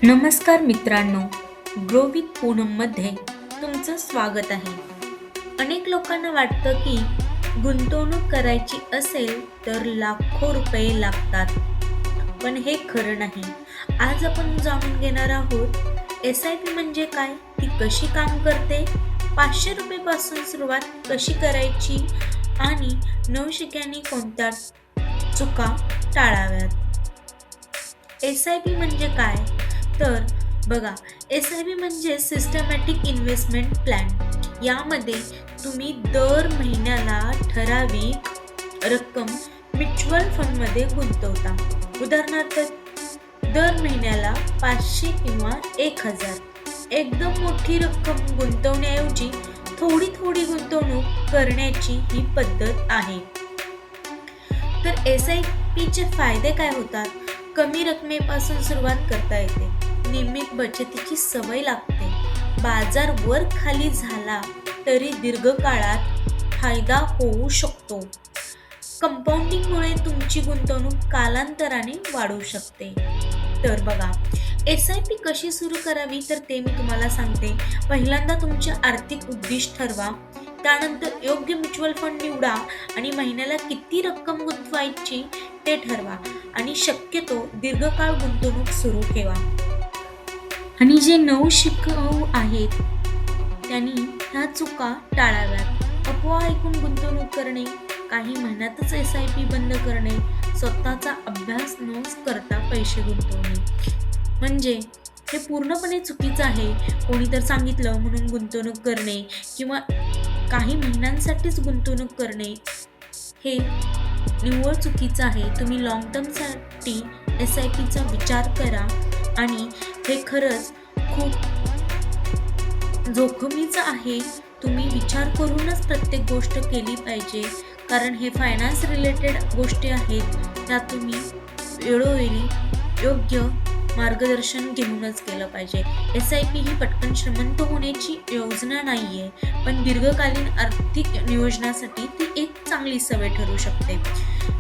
नमस्कार मित्रांनो, grow with पूनममध्ये तुमचं स्वागत आहे. अनेक लोकांना वाटतं की गुंतवणूक करायची असेल तर लाखो रुपये लागतात, पण हे खरं नाही. आज आपण जाणून घेणार आहोत SIP म्हणजे काय, ती कशी काम करते, 500 रुपयेपासून सुरुवात कशी करायची आणि नवशिक्यांनी कोणत्या चुका टाळाव्यात. SIP म्हणजे काय? तर बघा, SIP म्हणजे सिस्टमॅटिक इन्व्हेस्टमेंट प्लॅन. यामध्ये तुम्ही दर महिन्याला ठराविक रक्कम म्युच्युअल फंडमध्ये गुंतवता. उदाहरणार्थ, दर महिन्याला 500 किंवा 1000. एकदम मोठी रक्कम गुंतवण्याऐवजी थोडी थोडी गुंतवणूक करण्याची ही पद्धत आहे. तर SIPचे फायदे काय होतात? कमी रकमेपासून सुरुवात करता येते. नियमित बचतीची सवय लागते. बाजार वर खाली झाला तरी दीर्घकाळात फायदा होऊ शकतो. कंपाऊंडिंगमुळे तुमची गुंतवणूक कालांतराने वाढू शकते. तर बघा, SIP कशी सुरू करावी तर ते मी तुम्हाला सांगते. पहिल्यांदा तुमचे आर्थिक उद्दिष्ट ठरवा. त्यानंतर योग्य म्युच्युअल फंड निवडा आणि महिन्याला किती रक्कम गुंतवायची ते ठरवा आणि शक्यतो दीर्घकाळ गुंतवणूक सुरू ठेवा. आणि जे नवशिकऊ आहेत त्यांनी ह्या चुका टाळाव्यात. अफवा ऐकून गुंतवणूक करणे, काही महिन्यातच SIP बंद करणे, स्वतःचा अभ्यास न करता पैसे गुंतवणे, म्हणजे हे पूर्णपणे चुकीचं आहे. कोणी तर सांगितलं म्हणून गुंतवणूक करणे किंवा काही महिन्यांसाठीच गुंतवणूक करणे हे निव्वळ चुकीचं आहे. तुम्ही लॉंग टर्मसाठी SIPचा विचार करा आणि हे खरंच खूप जोखमीचं आहे. तुम्ही विचार करूनच प्रत्येक गोष्ट केली पाहिजे, कारण हे फायनान्स रिलेटेड गोष्टी आहेत. त्या तुम्ही वेळोवेळी योग्य मार्गदर्शन घेऊनच केलं पाहिजे. SIP ही पटकन श्रीमंत होण्याची योजना नाहीये, पण दीर्घकालीन आर्थिक नियोजनासाठी ती एक चांगली सवय ठरू शकते.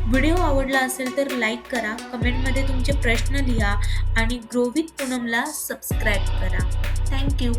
व्हिडिओ आवडला असेल तर लाईक करा, कमेंटमध्ये तुमचे प्रश्न लिहा आणि ग्रो विथ पूनमला सबस्क्राईब करा. थँक्यू.